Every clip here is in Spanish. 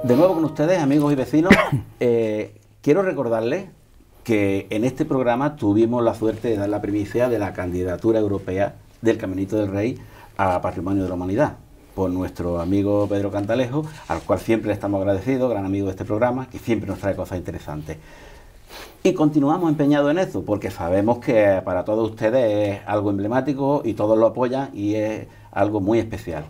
De nuevo con ustedes, amigos y vecinos. Quiero recordarles que en este programa tuvimos la suerte de dar la primicia de la candidatura europea del Caminito del Rey a Patrimonio de la Humanidad por nuestro amigo Pedro Cantalejo, al cual siempre le estamos agradecidos, gran amigo de este programa, que siempre nos trae cosas interesantes. Y continuamos empeñados en eso, porque sabemos que para todos ustedes es algo emblemático y todos lo apoyan y es algo muy especial.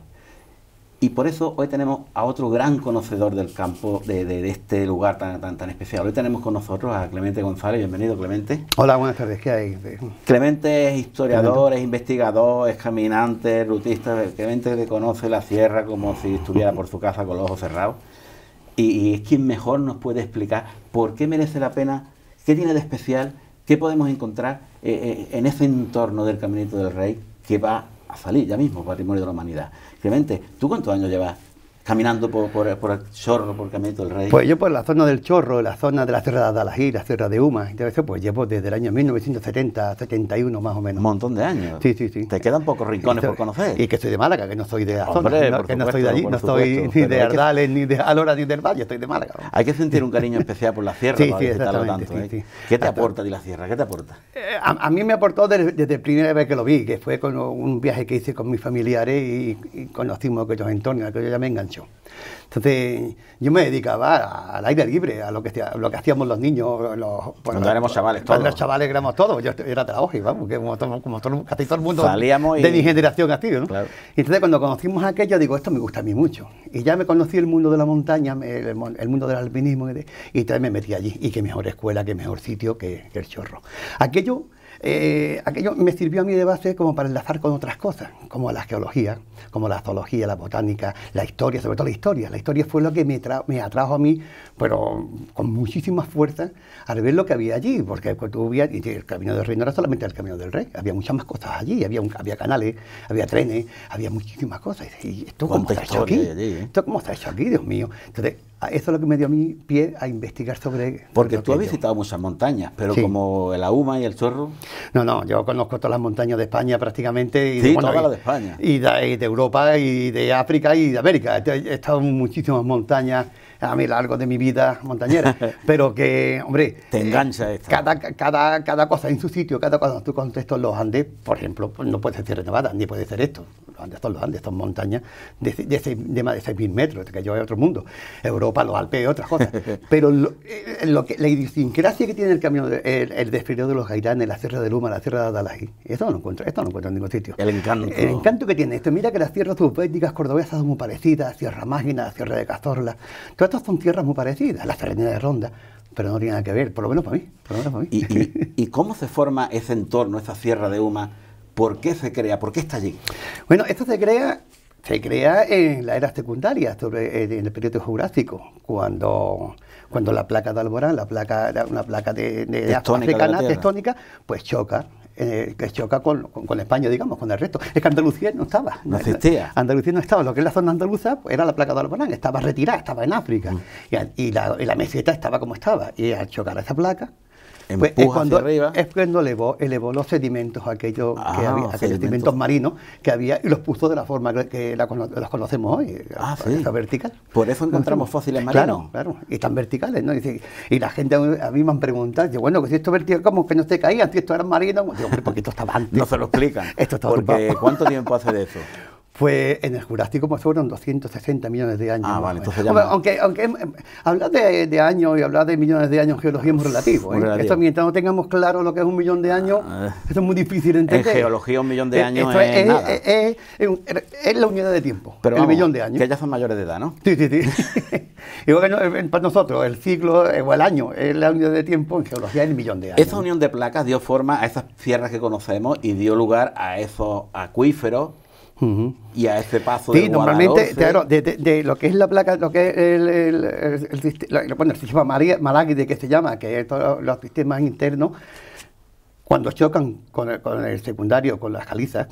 Y por eso hoy tenemos a otro gran conocedor del campo, de este lugar tan especial. Hoy tenemos con nosotros a Clemente González. Bienvenido, Clemente. Hola, buenas tardes. ¿Qué hay? Clemente es historiador, es investigador, es caminante, rutista. Clemente que conoce la sierra como si estuviera por su casa con los ojos cerrados. Y es quien mejor nos puede explicar por qué merece la pena, qué tiene de especial, qué podemos encontrar en ese entorno del Caminito del Rey que va a salir ya mismo Patrimonio de la Humanidad. Clemente, ¿tú cuántos años llevas caminando por el Chorro, por el Caminito del Rey? Pues yo por la zona del Chorro, la zona de la Sierra de Adalají, la Sierra de Uma, y todo eso, pues llevo desde el año 1970, 71 más o menos. Un montón de años. Sí, sí, sí. Te quedan pocos rincones por conocer. Y que soy de Málaga, que no soy de la zona, Hombre, que no soy de allí, no soy ni de Ardales, ni de Alora, ni del Valle, estoy de Málaga. Hay que sentir un cariño especial por la sierra, sí, para sí, visitarlo exactamente, tanto. sí, sí. ¿Qué te aporta a ti la sierra? ¿Qué te aporta? A mí me aportó desde la primera vez que lo vi, que fue con un viaje que hice con mis familiares y conocimos aquellos entornos, aquello ya me enganchó. Entonces, yo me dedicaba al aire libre, a lo que hacíamos los niños. Cuando éramos chavales, todos. Cuando los chavales éramos todos. Yo era de la hoja, vamos, que casi todo el mundo salíamos de mi generación así, ¿no? Claro. Y entonces, cuando conocimos aquello, digo, esto me gusta a mí mucho. Y ya me conocí el mundo de la montaña, el mundo del alpinismo, y entonces me metí allí. Y qué mejor escuela, qué mejor sitio que el Chorro. Aquello me sirvió a mí de base como para enlazar con otras cosas, como la geología, como la zoología, la botánica, la historia, sobre todo la historia. La historia fue lo que me atrajo a mí, pero con muchísima fuerza, al ver lo que había allí, porque tú veías, y el Camino del Rey no era solamente el Camino del Rey, había muchas más cosas allí, había canales, había trenes, había muchísimas cosas. Y esto cómo está hecho aquí, esto cómo está hecho aquí, Dios mío. Entonces, eso es lo que me dio a mí pie a investigar sobre... Porque tú has visitado muchas montañas, pero sí, como el Uma y el Chorro... No, yo conozco todas las montañas de España prácticamente. Sí, todas las de España. Y de Europa, y de África, y de América. He estado en muchísimas montañas a lo largo de mi vida montañera. Pero que, hombre... Te engancha esta. Cada cosa en su sitio, cuando tú contestas los Andes, por ejemplo, pues no puede ser Sierra Nevada, ni puede ser esto. Los Andes son montañas de más de 6.000 metros, que yo es otro mundo. Europa, los Alpes, otras cosas. Pero la idiosincrasia que tiene el camino, el desfileo de los Gairanes, la Sierra de Uma, la Sierra de Adalají, esto no lo encuentro en ningún sitio. El encanto. El encanto que tiene esto. Mira que las tierras subbéticas cordobesas son muy parecidas, Sierra Mágina, la Sierra de Cazorla, todas estas son tierras muy parecidas, la Serranía de Ronda, pero no tiene nada que ver, por lo menos para mí. ¿Y cómo se forma ese entorno, esa Sierra de Uma? ¿Por qué se crea? ¿Por qué está allí? Bueno, esto se crea en la era secundaria, en el periodo jurásico, cuando la placa de Alborán, una placa de africana, tectónica, pues choca. Que choca con España, digamos, con el resto. Es que Andalucía no estaba. No existía. Andalucía no estaba. Lo que es la zona andaluza pues, era la placa de Alborán, estaba retirada, estaba en África. Y la meseta estaba como estaba. Y al chocar esa placa, pues es cuando elevó los sedimentos, aquellos sedimentos marinos que había, y los puso de la forma que los conocemos hoy, esa vertical. Por eso encontramos fósiles marinos. Claro, y tan verticales, ¿no? Y la gente a mí me han preguntado, digo, bueno, que si esto vertical, ¿cómo que no se caían? Si esto era marino, digo, hombre, porque esto estaba antes. No se lo explican. Esto estaba porque ¿cuánto tiempo hace de eso? Pues en el Jurásico pues fueron 260 millones de años. Vale, entonces ya... Aunque hablar de años y hablar de millones de años en geología es muy relativo. Esto, mientras no tengamos claro lo que es 1 millón de años, esto es muy difícil de entender. En geología 1 millón de años es nada. Es la unidad de tiempo, pero el millón de años. Que ya son mayores de edad, ¿no? Sí. Igual que para nosotros el siglo o el año es la unidad de tiempo, en geología es el millón de años. Esa unión de placas dio forma a esas sierras que conocemos y dio lugar a esos acuíferos. Y a ese paso de normalmente, claro, de lo que es la placa, lo que es el sistema Malagide que se llama, que es todos los sistemas internos, cuando chocan con el secundario, con las calizas,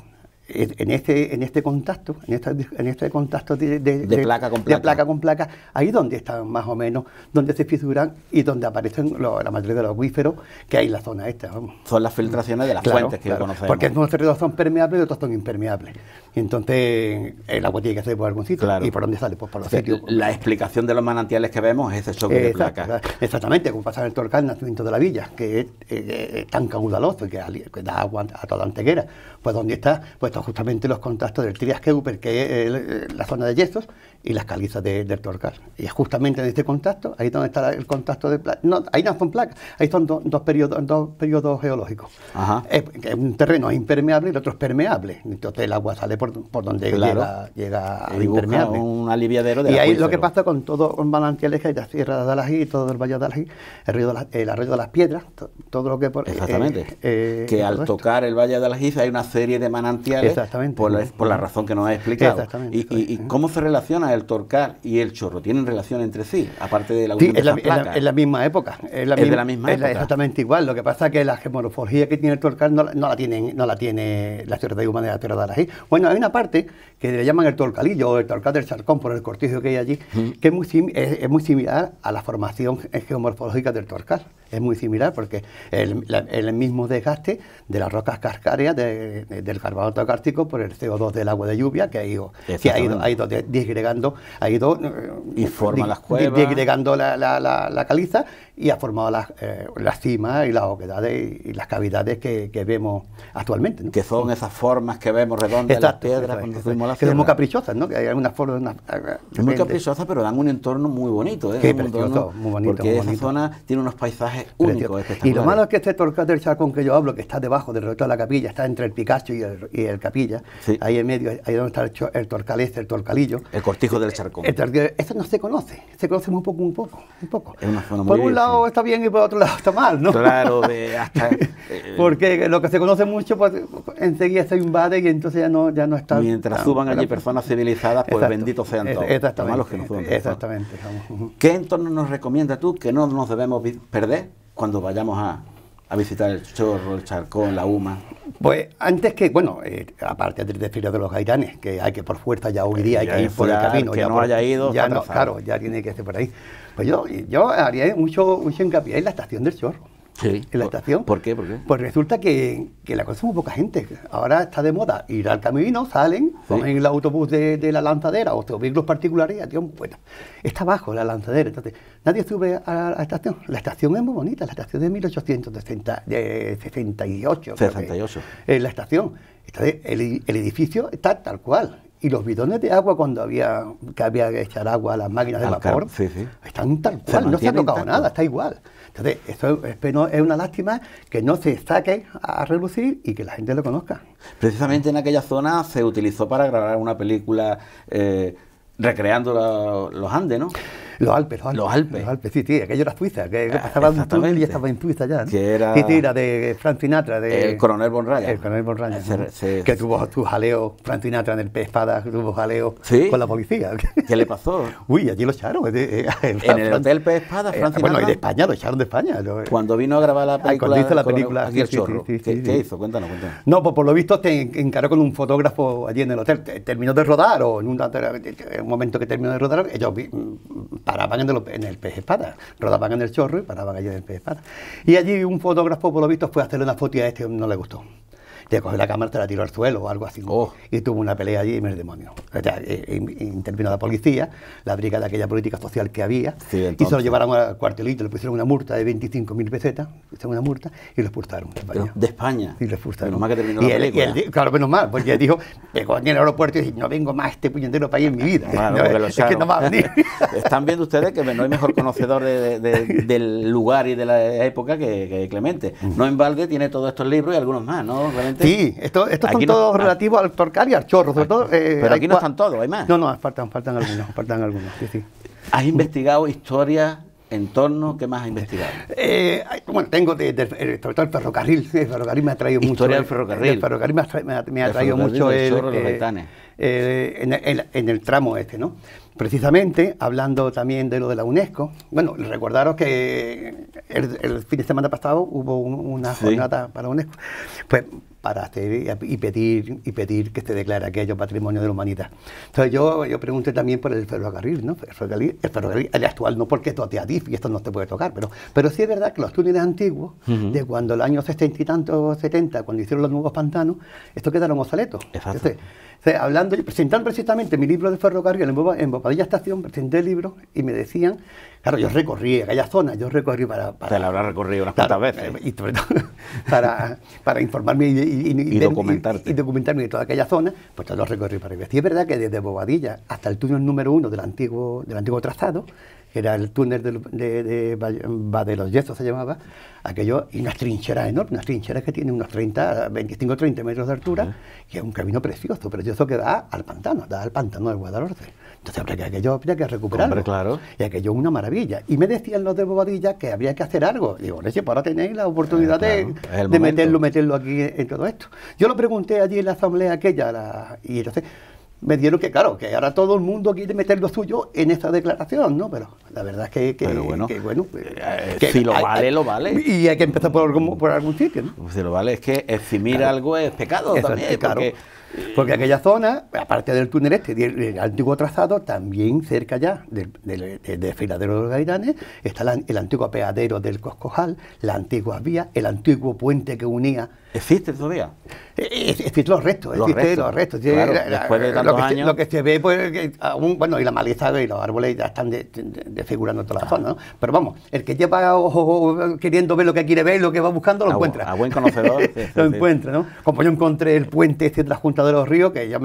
en este contacto, en este contacto de placa con placa. De placa con placa, ahí donde están más o menos, donde se fisuran y donde aparecen la mayoría de los acuíferos que hay en la zona esta. Vamos. Son las filtraciones de las fuentes que conocemos. Porque unos ríos son permeables y otros son impermeables. Entonces, el agua tiene que salir por algún sitio. Claro. ¿Y por dónde sale? Pues por los sitios. La explicación de los manantiales que vemos es ese choque de placas. Exactamente, como pasa en el Torcal, el nacimiento de la villa, que es tan caudaloso y que da agua a toda la Antequera. Pues donde está, pues está justamente los contactos del Trias Keuper, que es la zona de yesos, y las calizas del Torcal. Y es justamente en este contacto, ahí donde está el contacto de placas. No, ahí no son placas, ahí son dos periodos geológicos. Ajá. Un terreno es impermeable y el otro es permeable. Entonces el agua sale por donde llega al impermeable. Un aliviadero de y ahí lo que pasa con todos los manantiales que hay, la Sierra de Alají, todo el Valle de Alají, el arroyo de las Piedras, todo lo que... Exactamente. Que al tocar el Valle de Alají hay una serie de manantiales por la razón que nos ha explicado. ¿Y cómo se relaciona el Torcal y el Chorro? ¿Tienen relación entre sí? Aparte de la unión de esas placas. Es la misma época. Es de la misma época. Exactamente igual. Lo que pasa es que la geomorfología que tiene el Torcal no la tiene la Sierra de Humana de la Tierra de Alají. Bueno, hay una parte que le llaman el Torcalillo o el Torcal del Charcón por el cortijo que hay allí, que es muy similar a la formación geomorfológica del Torcal. Es muy similar porque el mismo desgaste de las rocas cascáreas del carbonato cárstico por el CO2 del agua de lluvia que ha ido disgregando, y forma las cuevas, disgregando la caliza y ha formado las cimas y las oquedades y las cavidades que vemos actualmente, ¿no? Que son esas formas que vemos redondas en las piedras cuando subimos la sierra. Que son muy caprichosas, ¿no? Que hay algunas formas... muy caprichosas, pero dan un entorno muy bonito, ¿eh? Sí, precioso, muy bonito. Porque esa zona tiene unos paisajes únicos, espectaculares. Y lo malo es que este Torcal del Charcón que yo hablo, que está debajo del resto de la capilla, está entre el Picacho y el Capilla, sí. Ahí en medio, ahí donde está el Torcal el Torcalillo. El cortijo del Charcón. Eso no se conoce muy poco, un poco. Es una zona muy por un lado está bien y por otro lado está mal, ¿no? Claro, porque lo que se conoce mucho, pues enseguida se invade y entonces ya no está... Mientras suban allí personas civilizadas, pues benditos sean todos. Exactamente. Los que no suban exactamente. ¿Qué entorno nos recomiendas tú que no nos debemos perder cuando vayamos a visitar el Chorro, el Charcón, la Uma? Pues antes que, aparte del desfile de los Gaitanes, que hay que por fuerza ya hoy día hay que ir por el camino. Que no haya ido. Claro, ya tiene que ser por ahí. Pues yo haría mucho hincapié en la estación del Chorro. Sí. En la estación. ¿Por qué? Pues resulta que la conoce muy poca gente. Ahora está de moda ir al camino, salen, cogen el autobús de la lanzadera o vehículos particulares y está abajo la lanzadera. Entonces, nadie sube a la estación. La estación es muy bonita, la estación de 1868. 68. La estación. Entonces, el edificio está tal cual. Y los bidones de agua cuando había que echar agua a las máquinas de vapor, están tal cual, no se ha tocado nada, está igual. Entonces, eso es una lástima que no se saque a relucir y que la gente lo conozca. Precisamente en aquella zona se utilizó para grabar una película recreando los Andes, ¿no? Los Alpes, sí, aquello era Suiza, que pasaba un túnel y estaba en Suiza ya, ¿no? Era de Frank Sinatra, el coronel von Raya. El coronel von Raya, que tuvo su jaleo, Frank Sinatra en el pez espada, tuvo jaleo con la policía. ¿Qué le pasó? Uy, allí lo echaron. En el hotel Pez Espada, Frank Sinatra. Bueno, y de España, lo echaron de España. Cuando vino a grabar la película. Cuando hizo la película. Aquí el Chorro. ¿Qué hizo? Cuéntanos. No, pues por lo visto te encaró con un fotógrafo allí en el hotel. Terminó de rodar, o en un momento que terminó de rodar, ellos paraban en el Pez Espada, rodaban en el Chorro y paraban allí en el Pez Espada. Y allí un fotógrafo, por lo visto, fue a hacerle una foto y a este no le gustó. Te cogió la cámara, te la tiró al suelo o algo así. Y tuvo una pelea allí y me demonio. O sea, intervino la policía, la brigada aquella política social que había, y se lo llevaron al cuartelito, le pusieron una multa de 25.000 pesetas, una multa, y lo expulsaron de España. ¿De España? Sí, lo expulsaron. Menos mal que terminó la película. Claro, menos mal, porque él dijo, llegó en el aeropuerto y dijo, no vengo más a este puñetero país en mi vida. Claro, es que no va a venir. Están viendo ustedes que no hay mejor conocedor del lugar y de la época que Clemente. No en balde tiene todos estos libros y algunos más, ¿no, Clemente? Sí, estos son todos relativos al Torcal y al Chorro, sobre todo. Pero aquí no están todos, hay más. No, faltan algunos, sí. ¿Has investigado historia, entorno? ¿Qué más has investigado? Tengo sobre todo el ferrocarril. El ferrocarril me ha traído mucho. Historia del ferrocarril. El ferrocarril me ha traído mucho el Chorro, los Gaitanes. En el tramo ¿no? Precisamente, hablando también de lo de la UNESCO, recordaros que el fin de semana pasado hubo una jornada para la UNESCO. Pues para hacer y pedir que se declare aquello patrimonio de la humanidad. Entonces yo pregunté también por el ferrocarril, ¿no? El ferrocarril, el actual no, porque esto es de Adif y esto no se puede tocar, pero sí es verdad que los túneles antiguos, de cuando los años 60 y tantos, 70, cuando hicieron los nuevos pantanos, estos quedaron obsoletos. Entonces, presentando precisamente mi libro de ferrocarril en Bobadilla Estación, presenté el libro y me decían, claro, yo recorrí aquella zona, para te la habrás recorrido unas cuantas veces. Y sobre todo para informarme y documentarte. Y documentarme de toda aquella zona, pues todo lo recorrí para arriba. Y es verdad que desde Bobadilla hasta el túnel número 1 del antiguo trazado, que era el túnel de los Yesos se llamaba, aquello, y unas trincheras enormes, unas trincheras que tienen unos 25 o 30 metros de altura, que es un camino precioso que da al pantano del Guadalhorce. Entonces habría que recuperarlo. Hombre, claro. Y aquello es una maravilla. Y me decían los de Bobadilla que habría que hacer algo. Digo, pues ahora tenéis la oportunidad de meterlo aquí en todo esto. Yo lo pregunté allí en la asamblea aquella, y entonces me dieron que, claro, que ahora todo el mundo quiere meter lo suyo en esta declaración, ¿no? Pero la verdad es que si lo vale, lo vale. Y hay que empezar por algún sitio, ¿no? Pues si lo vale, es que eximir algo es pecado también. Claro. Porque aquella zona, aparte del túnel del antiguo trazado, también cerca ya del desfiladero de los Gaitanes, está el antiguo apeadero del Coscojal, la antigua vía, el antiguo puente que unía. ¿Existe todavía? Existen los restos. Claro, después de tantos años. Lo que se ve, pues, aún, y la maleza y los árboles ya están desfigurando toda la zona, ¿no? Pero vamos, el que lleva ojo queriendo ver lo que quiere ver, lo que va buscando, lo encuentra. A buen conocedor. Lo encuentra, ¿no? Como yo encontré el puente de la Junta de los Ríos, que yo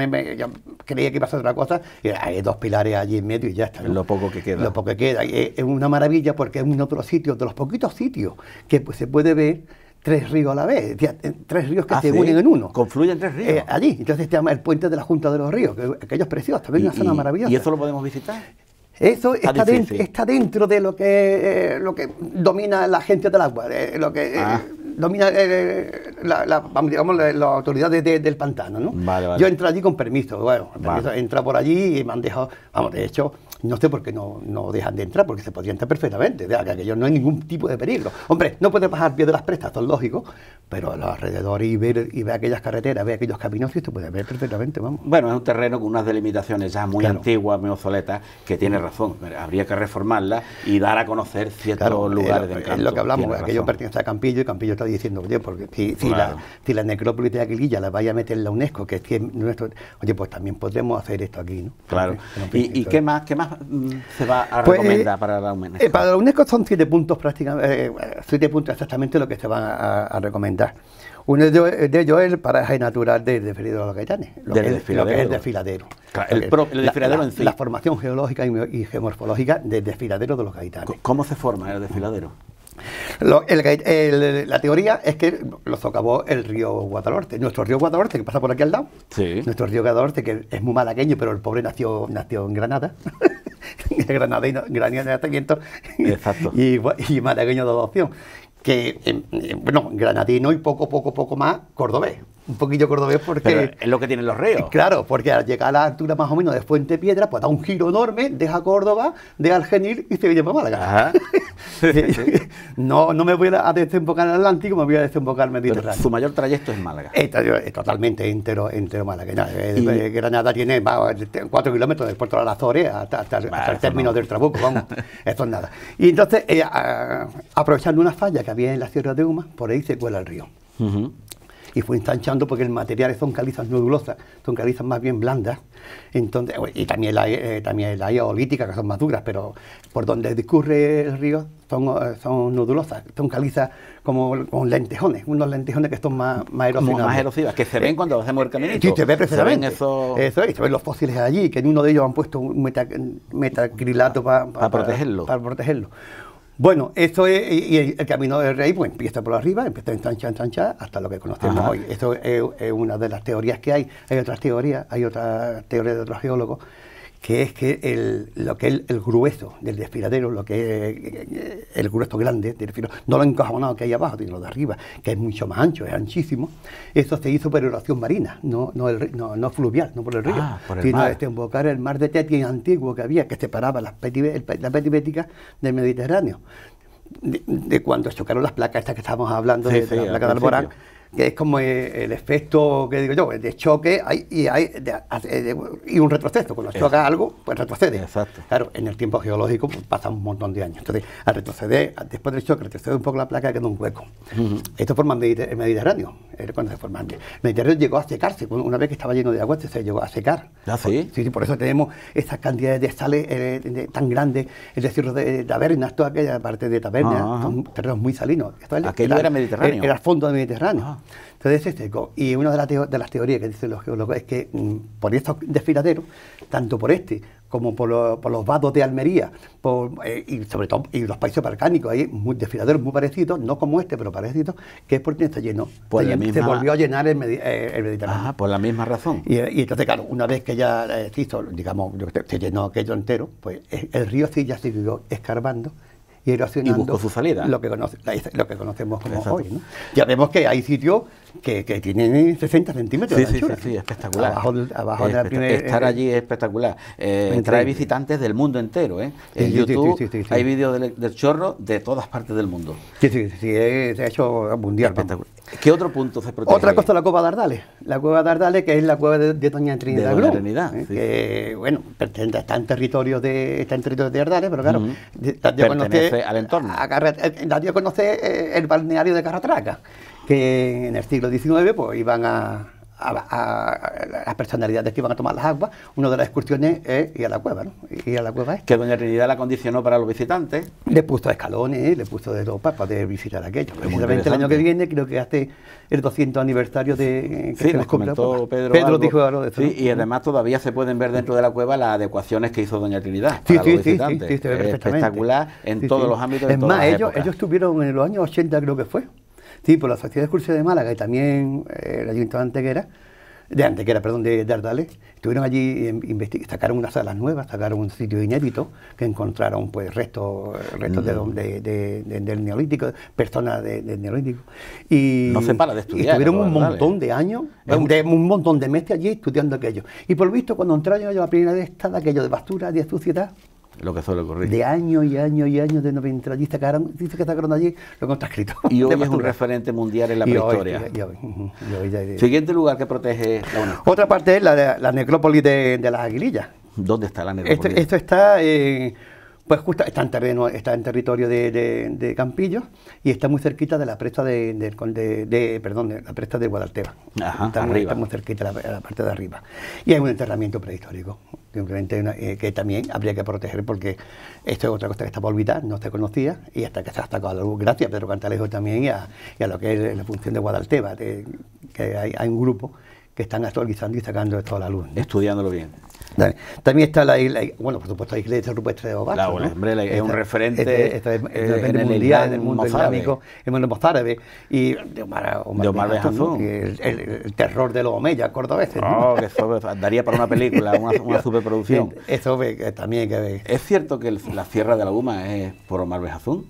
creía que iba a ser otra cosa, y hay dos pilares allí en medio y ya está, ¿no? Lo poco que queda. Lo poco que queda. Y es una maravilla porque es un otro sitio, de los poquitos sitios que pues, se puede ver 3 ríos a la vez, 3 ríos que se unen en uno. ¿Confluyen 3 ríos? Allí, entonces se llama el puente de la Junta de los Ríos, que aquello es precioso, también es una zona maravillosa. ¿Y eso lo podemos visitar? Eso está dentro de lo que domina la agencia del agua, lo que domina digamos, las autoridades del pantano, ¿no? Vale. Yo entré allí con permiso, entra por allí y me han dejado, de hecho, no sé por qué no dejan de entrar, porque se podría entrar perfectamente, que aquello no hay ningún tipo de peligro. Hombre, no puedes bajar pie de las prestas, eso es lógico, pero a los alrededores y ver aquellas carreteras, ver aquellos caminos, sí, se puede ver perfectamente, vamos. Bueno, es un terreno con unas delimitaciones ya muy antiguas, muy obsoletas, que tiene razón. Habría que reformarla y dar a conocer ciertos lugares de encanto. Es lo que hablamos, aquello pertenece a Campillo y Campillo está diciendo, oye, porque si la necrópolis de Aguililla la vaya a meter en la UNESCO, que es nuestro, oye, pues también podremos hacer esto aquí, ¿no? Claro. ¿Y qué más se va a recomendar para la UNESCO? Para la UNESCO son 7 puntos prácticamente, 7 puntos exactamente lo que se van a recomendar. Uno de ellos es el paraje natural del desfiladero de los Gaitanes, lo que es el desfiladero. Claro, el desfiladero en sí. La formación geológica y geomorfológica del desfiladero de los Gaitanes. ¿Cómo se forma el desfiladero? La teoría es que lo socavó el río Guadalhorce, nuestro río Guadalhorce, que pasa por aquí al lado. Sí. Nuestro río Guadalhorce, que es muy malagueño, pero el pobre nació en Granada. Granadino de nacimiento. Exacto. Y malagueño de adopción. Que, granadino y poco más cordobés. Un poquillo cordobés porque... Pero es lo que tienen los ríos. Claro, porque al llegar a la altura más o menos de Fuente Piedra, pues da un giro enorme, deja Córdoba, deja el Genil y se viene para Málaga. No me voy a desembocar en el Atlántico, me voy a desembocar en el Mediterráneo. Pero su mayor trayecto es Málaga. Es totalmente entero Málaga. Granada tiene 4 kilómetros del puerto de las Azores hasta el término del Trabuco, vamos, esto es nada. Y entonces, aprovechando una falla que había en la Sierra de Uma, por ahí se cuela el río. Y fue ensanchando porque el material son calizas nodulosas, son calizas más bien blandas, entonces, y también la eolítica, que son más duras, pero por donde discurre el río son nodulosas, son calizas como con lentejones, unos lentejones que son más erosionables. Más erosivas, que se ven cuando hacemos el caminito. Sí, se ve perfectamente. Eso es, se ven los fósiles allí, que en uno de ellos han puesto un metacrilato para protegerlo. Bueno, eso es, y el camino del rey pues empieza por arriba, empieza a ensanchar hasta lo que conocemos hoy. Eso es una de las teorías que hay. Hay otra teoría de otros geólogos, que es que lo que es el grueso del desfiladero, lo que es el grueso grande del desfiladero, no lo encajonado que hay abajo, sino lo de arriba, que es mucho más ancho, es anchísimo, eso se hizo por erosión marina, no fluvial, no por el río, sino desembocar el mar de Teti antiguo que había, que separaba la Petibética del Mediterráneo. De cuando chocaron las placas estas que estábamos hablando, la placa de Alborán, que es como el efecto que digo yo, de choque y un retroceso. Cuando choca algo, pues retrocede. Exacto. Claro, en el tiempo geológico pues, pasa un montón de años. Entonces, al retroceder, después del choque, retrocede un poco la placa y queda un hueco. Esto forma el Mediterráneo. Cuando se forma el Mediterráneo llegó a secarse. Una vez que estaba lleno de agua, se llegó a secar. ¿Ah, sí? Sí, por eso tenemos estas cantidades de sales tan grandes. El desierto de Tabernas, toda aquella parte de Tabernas, son terrenos muy salinos. Aquello era Mediterráneo. Era el fondo del Mediterráneo. Entonces se secó. Y una de las teorías que dicen los geólogos es que por estos desfiladeros, tanto por este como por los vados de Almería, y sobre todo y los países balcánicos, hay desfiladeros muy parecidos, no como este, pero parecidos, que es porque está lleno. Se volvió a llenar el Mediterráneo. Por la misma razón. Y entonces, claro, una vez que ya se hizo, digamos, se llenó aquello entero, pues el río sí ya siguió escarbando y erosionando. Y buscó su salida. Lo que conocemos como hoy, ¿no? Ya vemos que hay sitios que tienen 60 centímetros de anchura. Sí, espectacular. Abajo de la primera... Estar allí es espectacular. Trae visitantes del mundo entero, ¿eh? En YouTube hay vídeos del chorro de todas partes del mundo. Sí, se ha hecho mundial. Espectacular. ¿Qué otro punto se protege? Otra cosa, la cueva de Ardales. La cueva de Ardales, que es la cueva de Doña Trinidad Grum, que, bueno, está en territorio de Ardales, pero claro, pertenece al entorno. Nadie conoce el balneario de Carratraca, que en el siglo XIX pues iban a las personalidades que iban a tomar las aguas. Una de las excursiones es ir a la cueva, ¿no? Ir a la cueva que Doña Trinidad la condicionó para los visitantes. Le puso escalones, le puso de todo para poder visitar aquello. Precisamente el año que viene, creo que hace el 200 aniversario de... Sí, nos comentó Pedro dijo algo de eso. Sí, y además todavía se pueden ver dentro de la cueva las adecuaciones que hizo Doña Trinidad para los visitantes. Sí, se ve perfectamente. Espectacular en todos los ámbitos. Es más, ellos estuvieron en los años 80, creo que fue. Sí, por la Sociedad de Excursiones de Málaga y también el Ayuntamiento de Antequera, de Ardales, estuvieron allí, sacaron unas salas nuevas, sacaron un sitio inédito, que encontraron pues restos del Neolítico, personas del Neolítico. Y no se para de estudiar. Y estuvieron un montón de años, un montón de meses allí estudiando aquello. Y por lo visto, cuando entraron yo la primera vez, estaba aquello de basura, de suciedad. Lo que suele ocurrir. De años y años y años de no entrar allí, dice que sacaron allí lo que está escrito. Y hoy es un referente mundial en la prehistoria. Siguiente lugar que protege la UNESCO. Otra parte es la necrópolis de las Aguilillas. ¿Dónde está la necrópolis? Esto está... Pues justo está en territorio de Campillo y está muy cerquita de la presa de la presa de Guadalteba. Está muy cerquita la parte de arriba. Y hay un enterramiento prehistórico, simplemente que también habría que proteger porque esto es otra cosa que estaba olvidada, no se conocía y hasta que se ha sacado a la luz, gracias a Pedro Cantalejo también y a lo que es la función de Guadalteba, que hay un grupo que están actualizando y sacando esto a la luz, ¿no? Estudiándolo bien. También está la isla, bueno, por supuesto, la iglesia rupestre de Ovaso, ¿no? Es un referente en el mundial, en el mundo islámico, en el mundo mozárabe, y de Omar Bejazún, el terror de los omeyas cordobeses. Que eso daría para una película, una superproducción. Eso también hay que ver. ¿Es cierto que la Sierra de la Uma es por Omar Bejazún?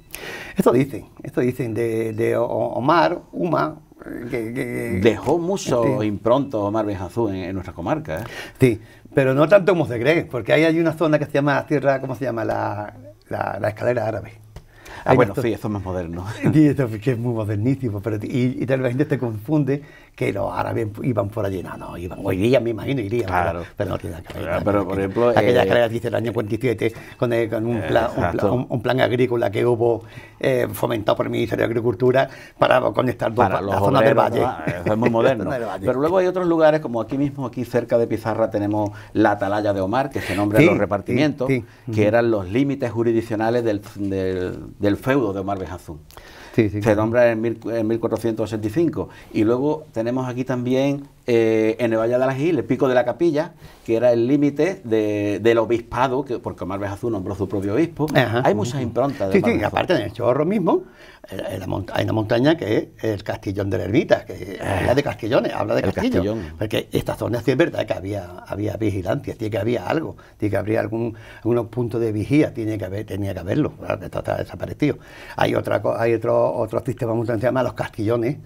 Esto dicen de Omar, Uma... Dejó mucho impronto Omar Bejazún en nuestra comarca, ¿eh? Sí, pero no tanto como se cree, porque hay una zona que se llama Sierra, ¿cómo se llama? La Escalera Árabe. Bueno, sí, eso es más moderno. Sí, eso que es muy modernísimo, pero y tal vez la gente te confunde que los árabes iban por allí. No, irían, me imagino, irían. Claro. Pero no tiene nada que ver. Pero, por ejemplo... Aquella escalera dice el año 57, con un plan agrícola que hubo fomentado por el Ministerio de Agricultura para conectar las zonas del valle. Eso es muy moderno. Pero luego hay otros lugares, como aquí mismo, aquí cerca de Pizarra, tenemos la Atalaya de Omar, que se nombra los repartimientos, que eran los límites jurisdiccionales del feudo de Omar Bejazún. Se nombra en 1485. Y luego tenemos aquí también en el Valle de Alagil, el Pico de la Capilla, que era el límite del obispado, porque Omar Bejazún nombró su propio obispo. Hay muchas improntas. Sí, aparte en el Chorro mismo hay una montaña que es el Castillón de la Ermita, que habla de Castillones, habla de Castillo. Porque esta zona sí es verdad que había vigilancia, tiene que había algo, tiene que habría algunos puntos de vigía, tenía que haberlo, esto está desaparecido. Hay otro sistema montaña que se llama los Castillones,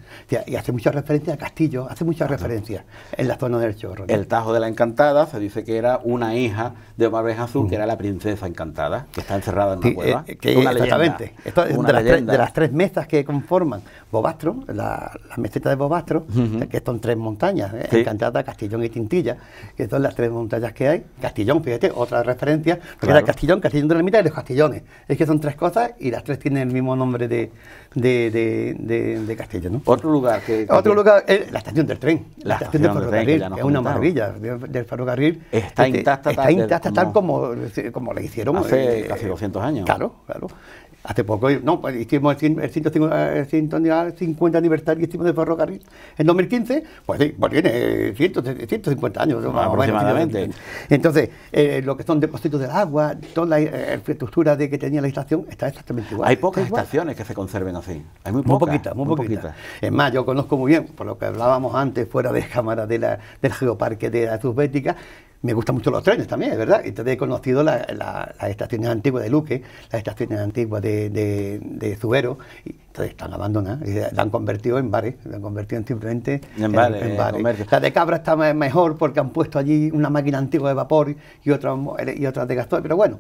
y hace mucha referencia a Castillo, hace mucha referencia Andalucía, en la zona del Chorro, ¿no? El Tajo de la Encantada se dice que era una hija de Omar Benjazul, que era la princesa encantada, que está encerrada en una cueva. Una exactamente. leyenda. Esto es Una leyenda. de las tres mesas que conforman Bobastro, la meseta de Bobastro, que son tres montañas, Encantada, Castellón y Tintilla, que son las tres montañas que hay. Castellón, fíjate, otra referencia, porque era Castellón de la Ermita y los Castellones. Es que son tres cosas y las tres tienen el mismo nombre de Castellón, ¿no? Otro lugar Otro lugar es la estación del tren, la estación del del tren, ferrocarril, que es una maravilla del ferrocarril. Está intacta tal como le hicieron hace casi 200 años. Claro. Hace poco, no, pues hicimos el 150 aniversario hicimos de ferrocarril en 2015, pues sí, pues tiene 150 años aproximadamente. Entonces, lo que son depósitos del agua, toda la infraestructura que tenía la estación está exactamente igual. Hay pocas estaciones que se conserven así, hay muy poquitas. Muy poquitas. Es más, yo conozco muy bien, por lo que hablábamos antes fuera de cámara del Geoparque de la Subbética. Me gustan mucho los trenes también, ¿verdad? Entonces he conocido las estaciones antiguas de Luque, las estaciones antiguas de Zubero, y entonces están abandonadas, y la han convertido en bares, la han convertido simplemente en bares. La de Cabra está mejor porque han puesto allí una máquina antigua de vapor y otra de gasoil, pero bueno.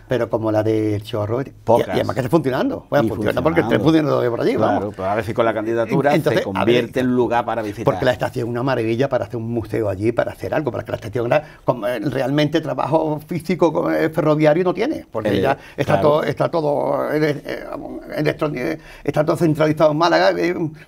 Pero como la de Chorro, y además que está funcionando. Bueno, funciona porque el tren funciona todavía por allí, claro, pues a ver si con la candidatura se convierte en lugar para visitar. Porque la estación es una maravilla para hacer un museo allí, para hacer algo, para que la estación realmente trabajo físico ferroviario no tiene, porque ya está todo centralizado en Málaga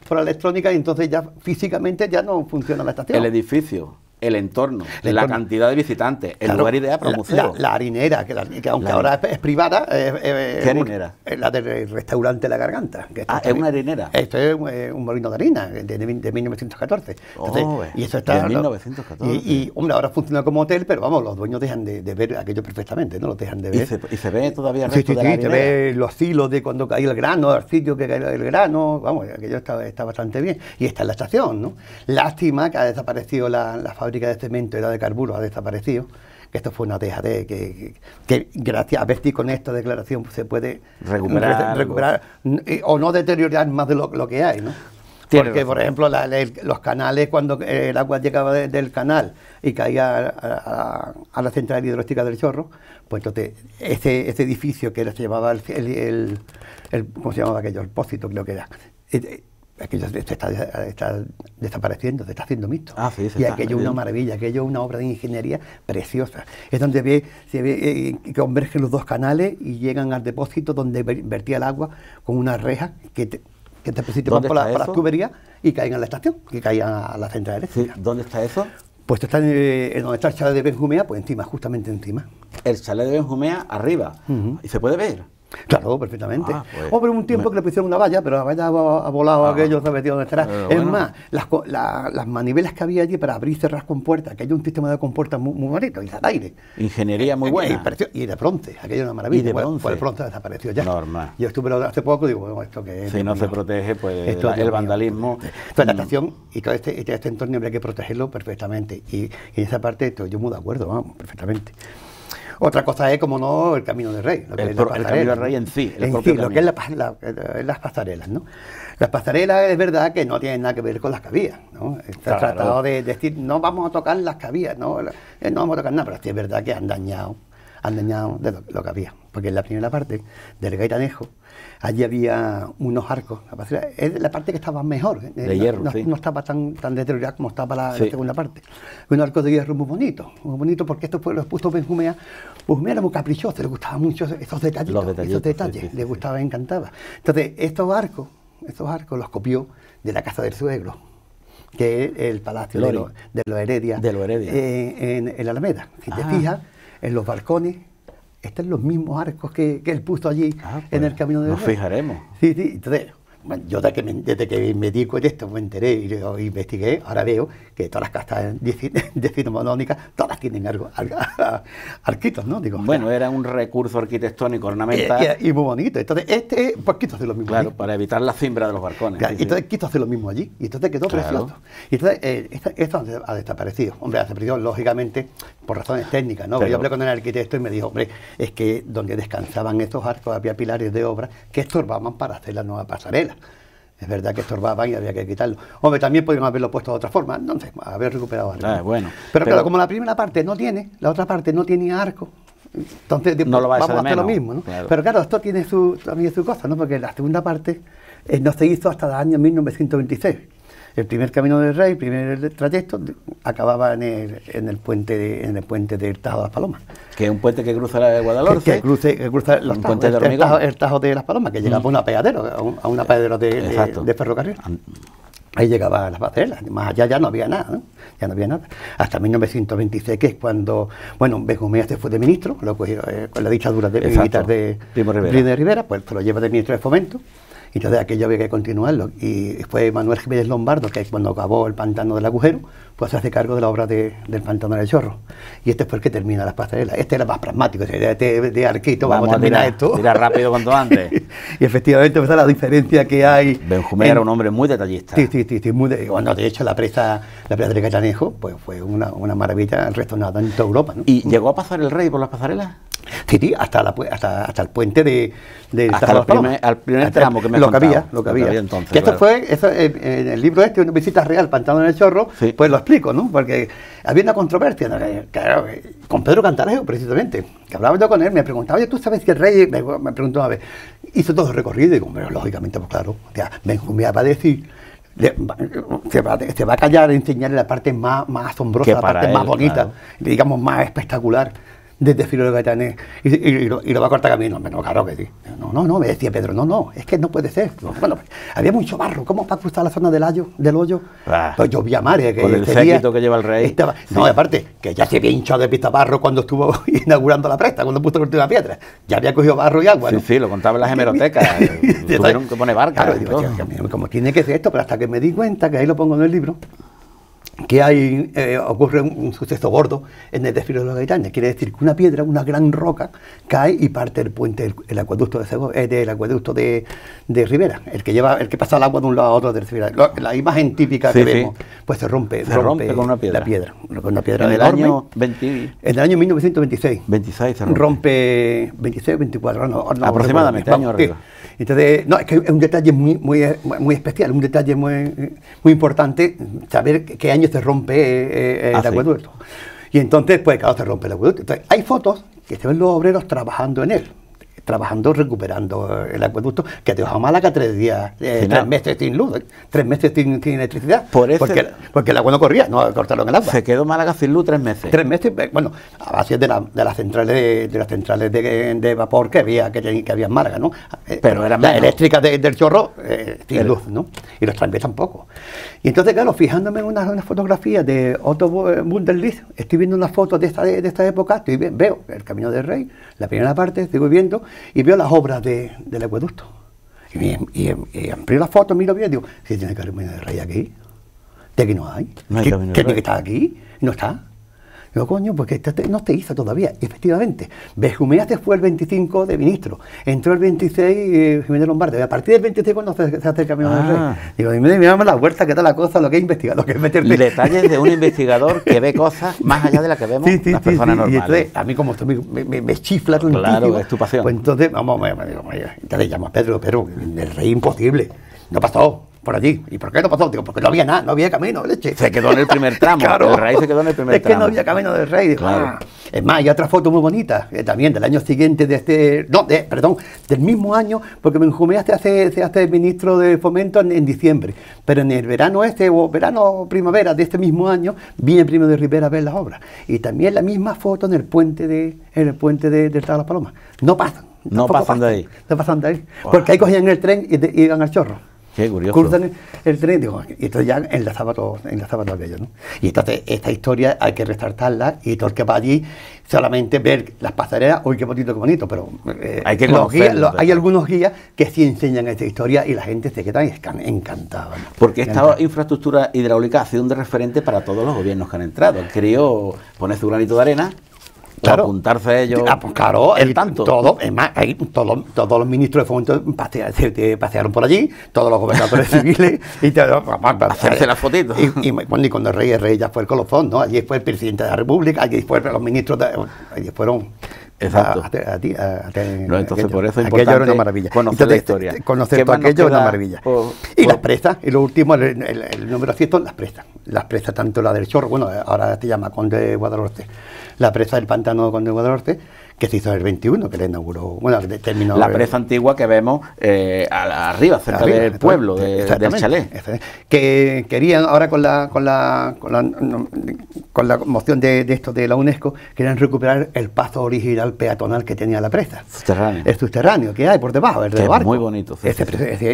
por electrónica, y entonces ya físicamente ya no funciona la estación. El edificio, el entorno, la cantidad de visitantes, el lugar ideal para un museo. La harinera, que aunque ahora es privada. ¿Qué harinera? La del restaurante La Garganta. ¿Es una harinera? Esto es un molino de harina de 1914. Entonces, y eso está. De 1914. Y, hombre, ahora funciona como hotel, pero vamos, los dueños dejan de ver aquello perfectamente, ¿no? Lo dejan de ver. ¿Y se ve todavía el resto de la harinera? Se ve los hilos de cuando caía el grano, el sitio que caía el grano, vamos, aquello está bastante bien. Y está en la estación, ¿no? Lástima que ha desaparecido la fábrica de cemento y la de carburos, ha desaparecido, que esto fue una dejadez que gracias a ver si con esta declaración se puede recuperar o no deteriorar más de lo que hay, ¿no? Porque, por ejemplo, los canales, cuando el agua llegaba del canal y caía a la central hidroeléctrica del Chorro, pues entonces ese edificio que se llamaba ¿cómo se llamaba aquello? El Pósito, creo que era. Aquello está desapareciendo, se está haciendo mixto. Y aquello es una maravilla, aquello es una obra de ingeniería preciosa. Es donde se ve que convergen los dos canales y llegan al depósito donde vertía el agua con una reja que te van por las tuberías y caen a la estación, que caen a la central eléctrica. Sí. ¿Dónde está eso? Pues está en donde está el chalet de Benjumea, pues encima, justamente encima. El chalet de Benjumea arriba, y se puede ver. Claro, perfectamente. Pero un tiempo que le pusieron una valla, pero la valla ha volado aquello, se ha metido donde estará. Es más, las manivelas que había allí para abrir y cerrar compuertas, que hay un sistema de compuertas muy bonito, y al aire. Ingeniería muy buena. Y de bronce, aquello es una maravilla. Y de bronce. Pues el bronce desapareció ya. Normal. Yo estuve hace poco, digo, bueno, esto que si no se protege, pues el vandalismo. Entonces la estación y todo este entorno habría que protegerlo perfectamente. Y en esa parte estoy yo muy de acuerdo, vamos, perfectamente. Otra cosa es, como no, el Camino del Rey. El Camino del Rey en sí. Lo que es las pasarelas, ¿no? Las pasarelas es verdad que no tienen nada que ver con las que había, ¿no? Está tratado de decir, no vamos a tocar las que había, no vamos a tocar nada, pero sí es verdad que han dañado de lo que había. Porque en la primera parte del Gaitanejo, allí había unos arcos. Es la parte que estaba mejor, de hierro, no estaba tan deteriorada como estaba la segunda parte. Unos arcos de hierro muy bonito porque esto los puso Benjumea. Benjumea era muy caprichoso, le gustaban mucho esos detalles, le gustaba, encantaba. Entonces, estos arcos los copió de la casa del suegro, que es el palacio de los Heredia, en la Alameda. Si te fijas, en los balcones están los mismos arcos que él puso allí en el Camino del Rey. Nos fijaremos. Sí, entonces, bueno, yo desde que me dedico en esto, me enteré y lo investigué, ahora veo que todas las casas decimonónicas, todas tienen arquitos, ¿no? Digo, bueno, era un recurso arquitectónico ornamental. Y muy bonito. Entonces, pues quiso hacer lo mismo. Claro, allí. para evitar la cimbra de los balcones. Claro, entonces quiso hacer lo mismo allí. Y entonces quedó precioso. Y entonces, esto ha desaparecido. Hombre, ha desaparecido, lógicamente, por razones técnicas, ¿no? Yo hablé con el arquitecto y me dijo, hombre, es que donde descansaban estos arcos había pilares de obra que estorbaban para hacer la nueva pasarela. Es verdad que estorbaban y había que quitarlo. Hombre, también podrían haberlo puesto de otra forma, no sé, haber recuperado algo. Bueno, pero claro, como la primera parte no tiene, la otra parte no tenía arco, entonces no lo vamos a hacer lo mismo, ¿no? Claro. Pero claro, esto tiene también su cosa, ¿no? Porque la segunda parte no se hizo hasta el año 1926. El primer Camino del Rey, el primer trayecto, acababa en el puente del Tajo de las Palomas. Que es un puente que cruza la Guadalhorce. Que cruza los tajos, puente de hormigón. el Tajo de las Palomas, que llegaba a un apeadero, a un apeadero de ferrocarril. Ahí llegaban las pasarelas, más allá ya no había nada, ¿no? Ya no había nada. Hasta 1926, que es cuando, bueno, Benjumea se fue de ministro, con la dictadura militar de Primo de Rivera, pues se lo lleva de ministro de Fomento. Y entonces aquello había que continuarlo. Y fue Manuel Jiménez Lombardo, que cuando acabó el pantano del agujero, pues se hace cargo de la obra del pantano del Chorro. Y este fue el que termina las pasarelas. Este era más pragmático, de arquito, vamos a terminar esto. Tira rápido cuanto antes. Y efectivamente, esa es la diferencia que hay. Benjumea era un hombre muy detallista. Sí, bueno, de hecho, la presa de Catanejo, pues fue una maravilla resonada en toda Europa, ¿no? ¿Y llegó a pasar el rey por las pasarelas? Sí, hasta el puente de hasta al primer tramo que me lo que había. Entonces, que esto fue, en el libro una visita real, Pantano del Chorro, sí. Pues lo explico, ¿no? Porque había una controversia, ¿no? Claro, con Pedro Cantalejo, precisamente, que hablaba yo con él, me preguntaba, oye, ¿tú sabes que el rey, me preguntó una vez, hizo todo el recorrido? Y digo, bueno, lógicamente, pues claro, Benjumea va a decir, se va a callar a enseñarle la parte más asombrosa, la parte más bonita, claro, digamos, más espectacular desde Filo de Gaitanes y lo va a cortar camino. No, claro que sí. No, me decía Pedro, no, es que no puede ser. Bueno, había mucho barro, ¿cómo para cruzar la zona del hoyo? Pues llovía mares. Con el séquito que lleva el rey. No, aparte, que ya se había hinchado de pista barro cuando estuvo inaugurando la presta, cuando puso la última piedra. Ya había cogido barro y agua, ¿no? Sí, lo contaba en las hemerotecas. Tuvieron que poner barcas. Claro, digo, como tiene que ser esto, pero hasta que me di cuenta, que ahí lo pongo en el libro, que ocurre un suceso gordo en el desfile de los Gaitanes. Quiere decir que una piedra, una gran roca, cae y parte el puente, el acueducto del acueducto de Rivera, el que pasa el agua de un lado a otro de Rivera. La imagen típica que vemos, pues se rompe con una piedra. La piedra. Con una piedra en enorme. En el año 1926. 26 se rompe 26 o 24, no aproximadamente, año arriba. Entonces, no, es que es un detalle muy especial, un detalle muy importante saber qué año se rompe el acueducto. Y entonces, pues claro, se rompe el acueducto. Entonces, hay fotos que se ven los obreros trabajando en él, recuperando el acueducto, que dejó a Málaga 3 días, 3 meses sin luz, 3 meses sin electricidad. Porque el agua no corría, no cortaron el agua. Se quedó Málaga sin luz 3 meses. 3 meses, bueno, a base de las centrales de vapor que había en Málaga, ¿no? Pero era la eléctrica del Chorro sin luz, ¿no? Y los tranvías tampoco. Y entonces, claro, fijándome en una fotografía de Otto Wunderlich, estoy viendo una foto de esta época, veo el Camino del Rey, la primera parte, estoy viendo, y veo las obras del acueducto. Y amplio la foto, miro bien, digo, si tiene Camino del Rey aquí, de aquí no hay. ¿Qué tiene que estar aquí? No está. Digo, coño, porque no se hizo todavía. Y efectivamente, Benjumea se fue el 25 de ministro, entró el 26 Jiménez Lombardo, y a partir del 26 cuando se hace el Camino del Rey. Digo, mirame la vuelta, que tal la cosa, lo que he investigado, lo que es meterte. Detalles de un investigador que ve cosas más allá de las que vemos las personas normales. Y entonces, a mí como esto me chifla tantísimo. Claro, es tu pasión. Pues entonces, entonces llamo a Pedro, el Rey imposible, no pasó por allí. ¿Y por qué no pasó? Digo, porque no había nada, no había camino, leche. Se quedó en el primer tramo, claro. El Rey se quedó en el primer tramo. Es que no había camino del Rey. Digo, claro. Es más, hay otra foto muy bonita, también del año siguiente, del mismo año, porque Benjumea se hace ministro de Fomento en diciembre, pero en el verano primavera de este mismo año, viene Primo de Rivera a ver las obras. Y también la misma foto en el puente del Tajo de las Palomas. No pasan. No pasan de ahí. No pasan de ahí. Wow. Porque ahí cogían el tren y iban al Chorro. Qué curioso. Cruzan el tren, y entonces ya enlazaba todo aquello, ¿no? Y entonces esta historia hay que resaltarla, y todo el que va allí solamente ver las pasarelas, uy, qué bonito, pero hay que hay algunos guías que sí enseñan esta historia y la gente se queda encantada, ¿no? Porque esta infraestructura hidráulica ha sido un referente para todos los gobiernos que han entrado. Han querido poner su granito de arena. Claro, apuntarse a ellos. Pues claro, tanto. Es más, todos los ministros de Fomento pasearon por allí, todos los gobernadores civiles, y hacerse las fotitos. Y cuando el rey ya fue el colofón, ¿no? Allí fue el presidente de la República, allí fueron los ministros, allí fueron Exacto. No, entonces por eso es aquello importante era una maravilla. conocer Entonces, la historia. Conocer todo aquello es una maravilla. Y las presas, y lo último, el número 100, las presas. Las presas, tanto la del Chorro, bueno, ahora se llama Conde de Guadalhorce, la presa del pantano de Conde de Guadalhorce, que se hizo en el 21, que le inauguró, bueno, que terminó... La presa antigua que vemos arriba, cerca del pueblo, del chalet. Que querían, ahora con la moción de esto de la UNESCO, querían recuperar el paso original peatonal que tenía la presa. Subterráneo. El subterráneo que hay por debajo, el del barco. Es muy bonito. Sí,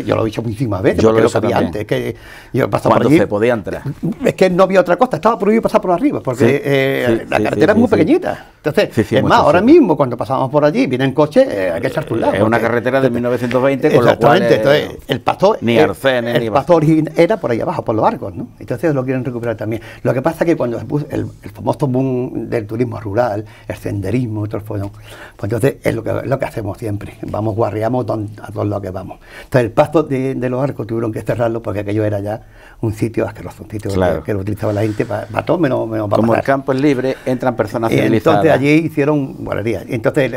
yo lo he visto muchísimas veces, yo porque lo sabía antes. Que yo pasaba cuando por allí, se podía entrar. Es que no había otra cosa, estaba prohibido pasar por arriba, porque la carretera es muy pequeñita. Entonces, es más, ahora mismo, cuando pasamos por allí, vienen coches, hay que echar por un lado. Es una carretera de 1920, con lo cual... Entonces, el paso... Ni arcenes, el paso original era por ahí abajo, por los arcos, ¿no? Entonces lo quieren recuperar también. Lo que pasa es que cuando se puso el famoso boom del turismo rural, el senderismo, todo el follón, pues entonces es lo que hacemos siempre. Vamos, guarreamos a todos los que vamos. Entonces, el paso de los arcos tuvieron que cerrarlo porque aquello era ya un sitio asqueroso, un sitio que lo utilizaba la gente para todo menos para como pasar. El campo es libre, entran personas civilizadas. Entonces allí hicieron guarderías. Entonces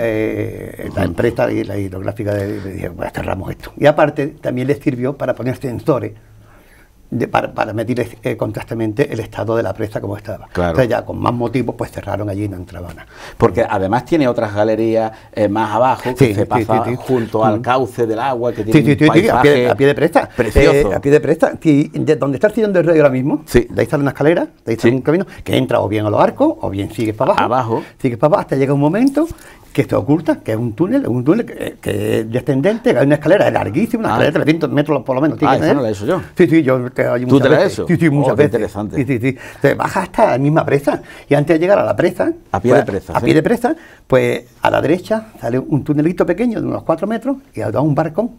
la empresa y la hidrográfica le dijeron, pues cerramos esto. Y aparte también les sirvió para poner sensores para medir constantemente el estado de la presa como estaba. Claro. Entonces ya con más motivos pues cerraron allí y no entraban. Porque además tiene otras galerías más abajo que se pasa junto al cauce del agua, que tiene un paisaje a pie de presa. Precioso. A pie de presa. De donde está el sillón del rey ahora mismo, de ahí sale una escalera, de ahí sale un camino que entra o bien a los arcos o bien sigues para abajo. Sigues para abajo hasta llega un momento que se oculta, que es un túnel que es descendente, que hay una escalera larguísima, una escalera de 300 metros por lo menos. Eso no la he hecho yo. Sí, yo ¿Tú te la has hecho? Sí, muchas veces. Interesante. Sí. Te baja hasta la misma presa. Y antes de llegar a la presa, a pie de presa, pues a la derecha sale un tunelito pequeño de unos 4 metros y da un barcón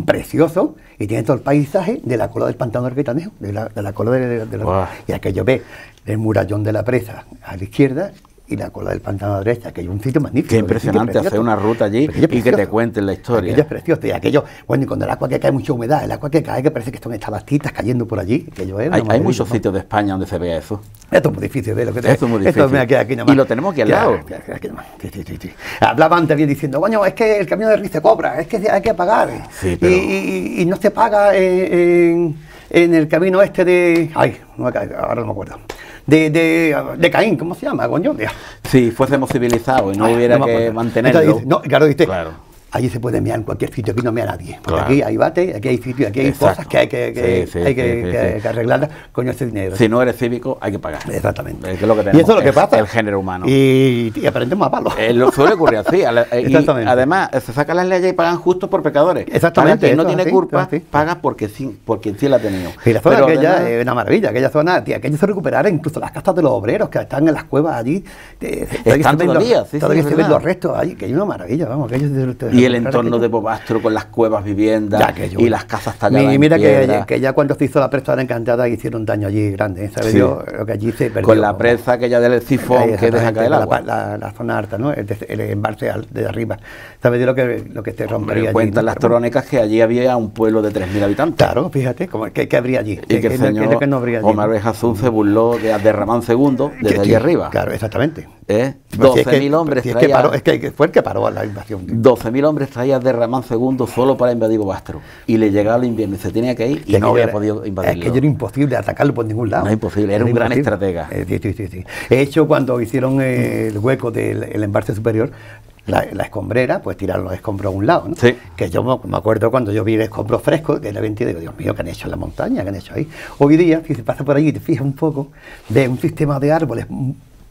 precioso y tiene todo el paisaje de la cola del pantano del Gaitanejo, de la cola de la y aquello ve el murallón de la presa a la izquierda y la cola del pantano a la derecha, que es un sitio magnífico. Qué impresionante hacer una ruta allí y que te cuenten la historia. Aquello es precioso, y aquello, bueno, y cuando el agua que cae, mucha humedad, el agua que cae, que parece que son estas bastitas cayendo por allí. Hay muchos sitios de España donde se vea eso. Esto es muy difícil, ¿ves? Esto es muy difícil. Aquí nomás. Y lo tenemos aquí al lado. Sí. Hablaban también diciendo, coño, es que el camión de Riz se cobra, es que hay que pagar. Sí, pero... y no se paga en el camino este de... ahora no me acuerdo. De Caín, ¿cómo se llama, coño? Si fuésemos civilizados y no hubiera que mantenerlo. Claro. Allí se puede mear en cualquier sitio, aquí no mea nadie. Porque aquí hay bate, aquí hay sitios, aquí hay cosas que hay que arreglarlas con ese dinero. Si no eres cívico, hay que pagar. Exactamente. Es lo que tenemos, y eso es lo que pasa. El género humano. Y aprendemos a palos. Suele ocurrir así. Exactamente. Y además, se sacan las leyes y pagan justos por pecadores. Exactamente. Quien no tiene culpa, paga porque sí la ha tenido. Y la zona aquella es una maravilla. Aquella zona, aquello se recuperara incluso las casas de los obreros que están en las cuevas allí. Están todavía, todavía se ven los restos allí, que es una maravilla, vamos. Y el entorno de Bobastro con las cuevas viviendas y las casas talladas mira en piedra. que ya cuando se hizo la presa de la Encantada hicieron daño allí grande, ¿sabes? Lo que allí se perdió. Con la presa aquella del sifón que deja caer el agua. La zona alta, ¿no? El embalse de arriba. ¿Sabes? Lo que se rompería allí. Cuentan las crónicas que allí había un pueblo de 3.000 habitantes. Claro, fíjate, ¿qué habría allí? Y que el señor Omar Bejazún se burló de Abderramán II desde allí arriba. Claro, exactamente. 12.000 hombres traía... Es que fue el que paró la invasión. 12.000 hombres traía Abderramán II solo para invadir Bobastro. Y le llegaba el invierno y se tenía que ir y no había podido invadirlo. Es que era imposible atacarlo por ningún lado. No es imposible, era un gran estratega. Sí. De hecho, cuando hicieron el hueco del embalse superior, la escombrera, pues tiraron los escombros a un lado, ¿no? Sí. Que yo me acuerdo cuando yo vi el escombro fresco, de la 20, digo, Dios mío, ¿qué han hecho en la montaña? ¿Qué han hecho ahí? Hoy día, si se pasa por allí y te fijas un poco, ves un sistema de árboles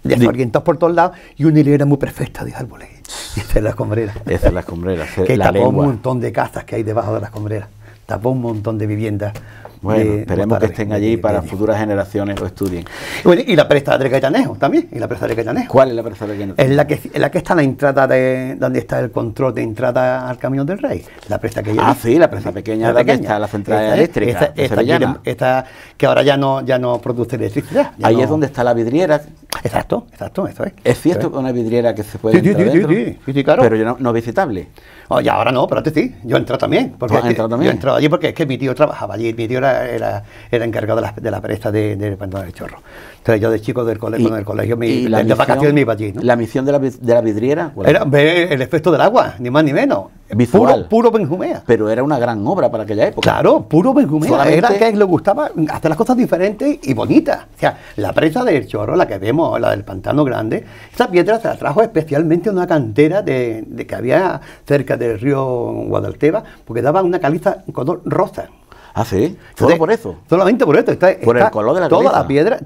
desorientados por todos lados y una hilera muy perfecta de árboles. Y esa es la escombrera. Esa es la escombrera. Que tapó un montón de casas que hay debajo de la escombrera. Tapó un montón de viviendas. Bueno, esperemos que estén allí para futuras generaciones lo estudien. Bueno, y la presa del Gaitanejo también, ¿Cuál es la presa del Gaitanejo? Es la que está en la entrada donde está el control de entrada al Camino del Rey. La presa que la presa pequeña, la que está la central eléctrica. Esta que ahora ya no produce electricidad. Ahí es donde está la vidriera, Exacto, eso es. ¿Es cierto que una vidriera que se puede Sí, entrar dentro? Sí, claro. Pero ya no visitable. Oye, ahora no, pero antes sí, yo he entrado también. Porque ¿Has entrado también? Yo he entrado allí porque es que mi tío trabajaba allí, mi tío era encargado de la presa del Pantano del Chorro. Entonces yo de chico del colegio, de vacaciones me iba allí, ¿no? ¿La misión de la vidriera? Era ver el efecto del agua, ni más ni menos. Visual. Puro Benjumea. Pero era una gran obra para aquella época. Claro, puro Benjumea. Solamente... Era que le gustaba hacer las cosas diferentes y bonitas. O sea, la presa del Chorro, la que vemos, la del Pantano Grande, esa piedra se la trajo especialmente una cantera de que había cerca del río Guadalteba, porque daba una caliza color rosa. ¿Ah, sí? ¿Solo por eso? Solamente por esto. Por el color de la toda caliza. la piedra,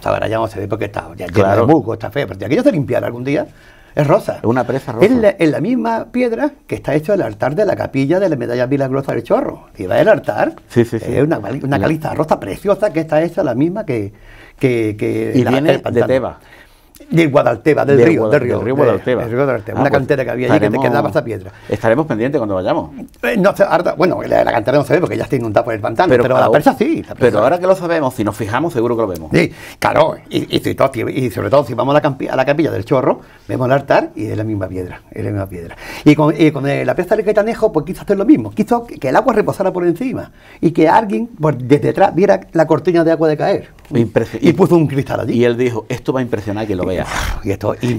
ahora ya no se ve porque está ya claro. lleno de musgo, está feo, pero si aquello se limpiara algún día, es rosa. Es una presa rosa. Es la misma piedra que está hecho el altar de la capilla de la medalla milagrosa del Chorro. Si va el altar, sí. es una caliza rosa preciosa que está hecha la misma que y viene de Teba. De Guadalteba, del río Guadalteba. Una cantera que había allí que quedaba esa piedra. Estaremos pendientes cuando vayamos. No sé, bueno, la cantera no se ve porque ya está inundada por el pantano, pero la presa sí. Pero ahora que lo sabemos, si nos fijamos, seguro que lo vemos. Sí, claro, y sobre todo si vamos a la capilla del Chorro, vemos el altar y es la misma piedra, Y con la presa del Caetanejo, pues quiso hacer lo mismo, quiso que el agua reposara por encima y que alguien pues, desde detrás viera la cortina de agua de caer. Y puso un cristal allí. Y él dijo, esto va a impresionar que lo vea.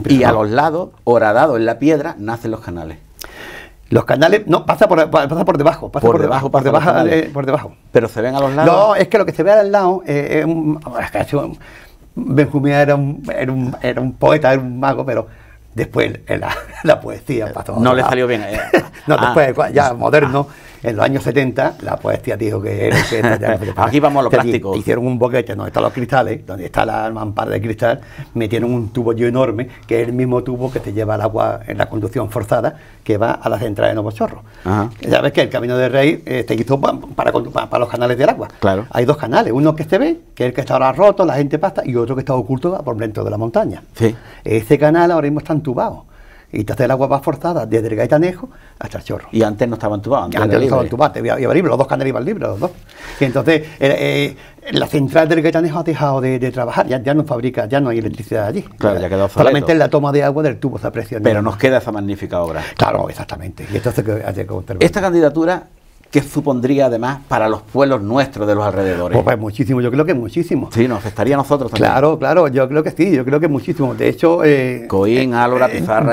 Y a los lados, horadado en la piedra, nacen los canales. Los canales, no, pasa por debajo. Por debajo. Pero se ven a los lados. No, es que lo que se ve al lado Benjumea era un poeta, era un mago, pero después la poesía pasó. No le salió bien. No, después, ya moderno, en los años 70, la poesía dijo que aquí vamos a lo práctico. Hicieron un boquete donde están los cristales, donde está la mampara de cristal, metieron un tubo enorme, que es el mismo tubo que te lleva el agua en la conducción forzada, que va a la central de Nuevo Chorro. Ya ves que el Camino del Rey se hizo para los canales del agua. Claro. Hay dos canales, uno que se ve, que es el que está ahora roto, la gente pasa, y otro que está oculto por dentro de la montaña. Sí. Ese canal ahora mismo está entubado. Y entonces el agua va forzada desde el Gaitanejo hasta el Chorro. Y antes no estaba entubado. Antes no estaba entubado, iba libre, los dos canales iban libres, los dos. Y entonces la central del Gaitanejo ha dejado de trabajar, ya no fabrica, ya no hay electricidad allí. Claro, ya quedó obsoleto. Solamente en la toma de agua del tubo se aprecia. Pero nos queda esa magnífica obra. Claro, exactamente. Y entonces esta candidatura, ¿qué supondría además para los pueblos nuestros de los alrededores? Pues muchísimo, yo creo que muchísimo. Sí, nos afectaría a nosotros también. Claro, yo creo que sí, yo creo que muchísimo. De hecho, Coín, Álora, Pizarra,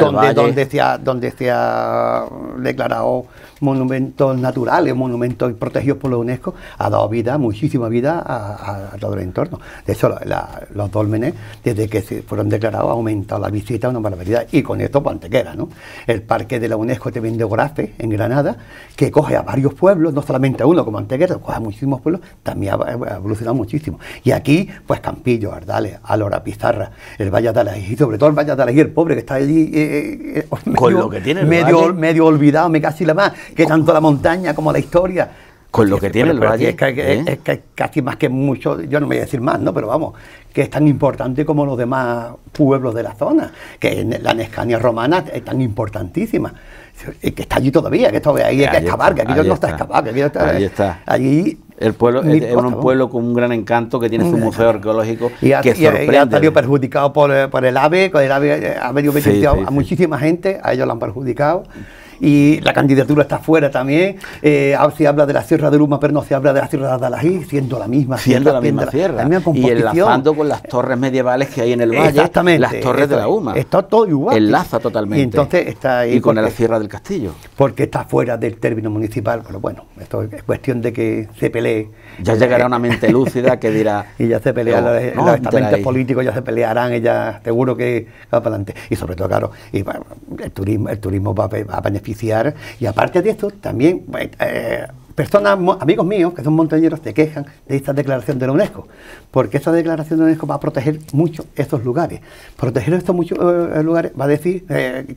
donde se ha declarado monumentos naturales, monumentos protegidos por la UNESCO, ha dado muchísima vida a todo el entorno. De hecho, los dólmenes, desde que se fueron declarados, ha aumentado la visita a una barbaridad. Y con esto, pues Antequera, ¿no? El parque de la UNESCO también de Gorafe, en Granada, que coge a varios pueblos, no solamente a uno como Antequera, coge a muchísimos pueblos, también ha evolucionado muchísimo. Y aquí, pues Campillo, Ardales, Álora, Pizarra, el Valle de Alaí, y sobre todo el Valle de Alaí, el pobre que está allí con lo que tiene el medio olvidado, me casi la más, que tanto la montaña como la historia. Con lo que tiene el valle. Es que casi más que mucho, yo no me voy a decir más, ¿no? Pero vamos, que es tan importante como los demás pueblos de la zona, que la Nescania romana es tan importantísima, que está allí todavía, que todavía ahí hay que excavar, que aquello no está excavado, que aquello está. Ahí está. Allí. El pueblo es un pueblo con un gran encanto que tiene su museo arqueológico que sorprende. Y ha salido perjudicado por el AVE, ha venido beneficiado a muchísima gente, a ellos lo han perjudicado. Y la candidatura está fuera también. Se habla de la Sierra de Luma, pero no se habla de la Sierra de Alají, siendo la misma sierra. Y enlazando con las torres medievales que hay en el valle. Exactamente. Las torres de la UMA. Está todo igual. Enlaza totalmente. Y entonces está ahí. Y con la Sierra del Castillo. Porque está fuera del término municipal. Pero bueno, esto es cuestión de que se pelee. Ya llegará una mente lúcida que dirá. Y ya se pelean los estamentos políticos, ya se pelearán, ella seguro que va para adelante. Y sobre todo, claro, y el turismo va a beneficiar. Y aparte de esto, también amigos míos que son montañeros se quejan de esta declaración de la UNESCO, porque esa declaración de la UNESCO va a proteger mucho estos lugares. Proteger estos muchos lugares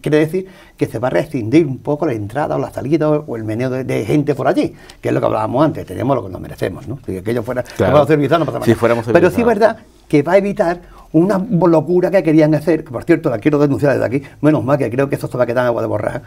quiere decir que se va a restringir un poco la entrada o la salida o el meneo de gente por allí, que es lo que hablábamos antes, tenemos lo que nos merecemos, ¿no? Si aquello fuera civilizado, no pasa nada. Si fuéramos pero sí es verdad que va a evitar una locura que querían hacer, que por cierto la quiero denunciar desde aquí, menos mal que creo que eso se va a quedar en agua de borrar,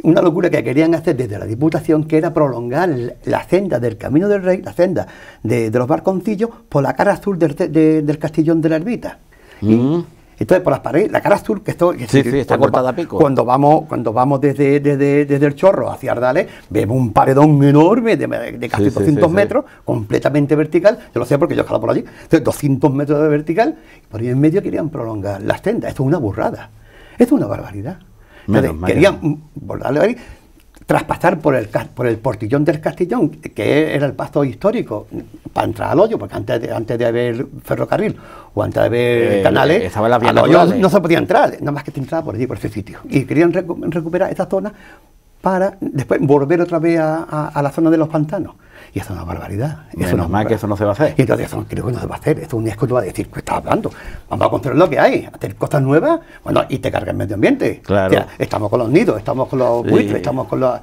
una locura que querían hacer desde la Diputación, que era prolongar la senda del Camino del Rey, la senda de los Barconcillos, por la cara sur del Castillón de la Ermita. Entonces, por las paredes, la cara azul, que esto... Sí, está cortada a pico. Cuando vamos desde el Chorro hacia Ardales, vemos un paredón enorme de casi 200 metros, completamente vertical. Yo lo sé porque yo he escalado por allí. Entonces, 200 metros de vertical, y por ahí en medio querían prolongar las tendas. Esto es una burrada. Esto es una barbaridad. Entonces, querían volverle ahí, traspasar por el portillón del Castillón, que era el pasto histórico, para entrar al hoyo, porque antes de haber ferrocarril o antes de haber canales, al hoyo no se podía entrar, nada más que te entraba por allí, por ese sitio. Y querían recuperar esta zona para después volver otra vez a la zona de los pantanos. Y eso es una barbaridad. Menos mal que eso no se va a hacer. Y entonces eso creo que no se va a hacer. Esto UNESCO te va a decir, ¿qué estás hablando? Vamos a construir lo que hay, hacer cosas nuevas, bueno, y te carga el medio ambiente. Claro. O sea, estamos con los nidos, estamos con los buitres, estamos con los...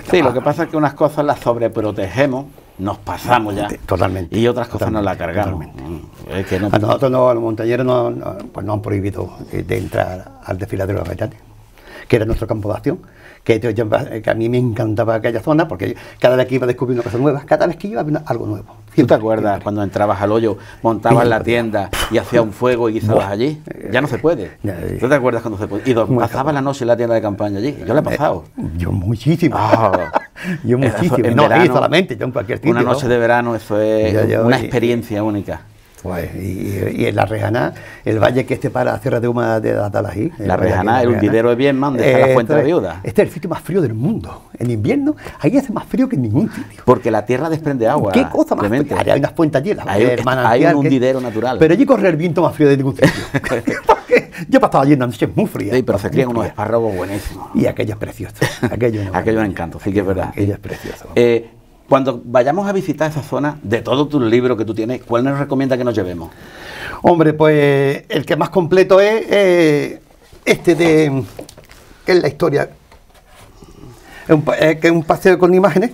Sí, lo que pasa es que unas cosas las sobreprotegemos, nos pasamos ya. Totalmente. Y otras cosas nos las cargamos. Es que no... A nosotros los montañeros pues nos han prohibido de entrar al desfiladero de los Gaitanes, que era nuestro campo de acción. Que a mí me encantaba aquella zona, porque cada vez que iba descubriendo cosas nuevas, cada vez que iba había algo nuevo. ¿Tú te acuerdas cuando entrabas al hoyo, montabas la tienda y hacías un fuego y guisabas allí? Ya no se puede. ¿Tú te acuerdas cuando se puede? Y pasabas la noche en la tienda de campaña allí. Yo la he pasado. Yo muchísimo. Yo muchísimo. En no, verano, solamente, yo en cualquier sitio. Una noche de verano, eso es una experiencia única. Pues, y en la Rejaná, el valle que para Sierra de Uma de Atalají. La Rejaná, el hundidero de Viedma, donde está la Fuente de la Viuda. Este es el sitio más frío del mundo. En invierno, ahí hace más frío que en ningún sitio. Porque la tierra desprende agua. ¿Qué cosa más fría? Hay unas fuentes allí, hay un hundidero natural. Pero allí corre el viento más frío de ningún sitio. Yo he pasado allí en noches muy frías. Sí, pero se crían unos espárragos buenísimos. Y aquello es precioso. Aquello es un encanto, sí que es verdad. Aquello es precioso. Cuando vayamos a visitar esa zona, de todos tus libros que tú tienes, ¿cuál nos recomienda que nos llevemos? Hombre, pues el que más completo es que es la historia, que es un paseo con imágenes,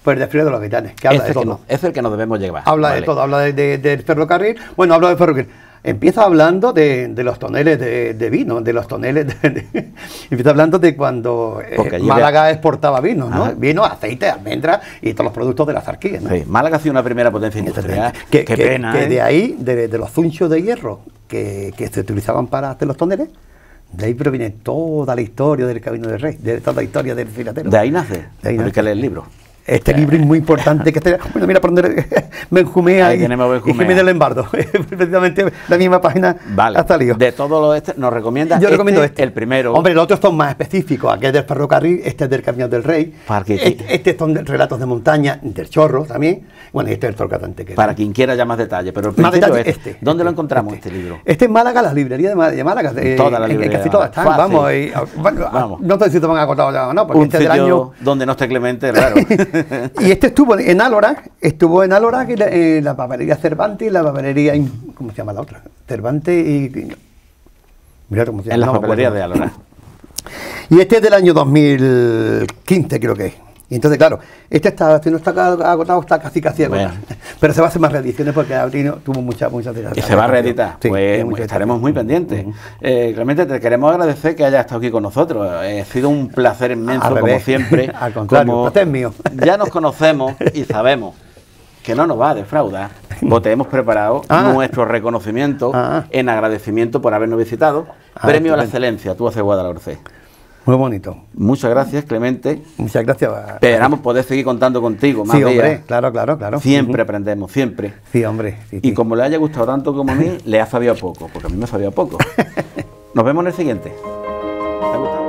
pues el desfile de los Gaitanes, que habla de todo. Es el que nos debemos llevar. Habla de todo, habla del ferrocarril, bueno, habla del ferrocarril. Empieza hablando de los toneles de vino, de los toneles empieza hablando de cuando Málaga exportaba vino, ¿no? Vino, aceite, almendras y todos los productos de la zarquía, ¿no? Sí, Málaga ha sido una primera potencia industrial. Qué pena, que de ahí, de los zunchos de hierro que se utilizaban para hacer los toneles, de ahí proviene toda la historia del Camino del Rey, de toda la historia del filatero. De ahí nace, hay que leer el libro. Este libro es muy importante, bueno, mira por donde Benjumea y Jiménez del Embardo, precisamente la misma página ha salido. De todos los nos recomiendas. Yo recomiendo el primero. Hombre, los otros son más específicos, aquel del ferrocarril, este es del Camino del Rey, este son relatos de montaña, del Chorro también, bueno, este es el Torcatante. Para quien quiera ya más detalle, pero el primero es ¿dónde lo encontramos este libro? Este en Málaga, las librerías de Málaga, todas las librerías, casi todas están, vamos, no sé si te van a contar ya o no, porque un sitio del año donde no esté Clemente, claro. Y este estuvo en Álora, que la papelería Cervantes y la papelería, ¿cómo se llama la otra? Cervantes y... Mira cómo se llama. En las papelerías de Álora. Y este es del año 2015, creo que es. Y entonces, claro, si no está agotado, está casi agotado. Bueno. Pero se va a hacer más reediciones porque Abrino tuvo muchas ¿Y se va a reeditar? Sí, pues estaremos muy pendientes. Clemente, te queremos agradecer que hayas estado aquí con nosotros. Ha sido un placer inmenso, como siempre. Al contrario, placer es mío. Ya nos conocemos y sabemos que no nos va a defraudar. Pues te hemos preparado nuestro reconocimiento en agradecimiento por habernos visitado. Premio a la excelencia, tú haces Guadalhorce. Muy bonito. Muchas gracias, Clemente. Muchas gracias. Esperamos poder seguir contando contigo más días. Sí, hombre, claro. Siempre aprendemos, siempre. Sí, hombre. Sí. Y como le haya gustado tanto como a mí, le ha sabido poco, porque a mí me ha sabido poco. Nos vemos en el siguiente. ¿Te ha gustado?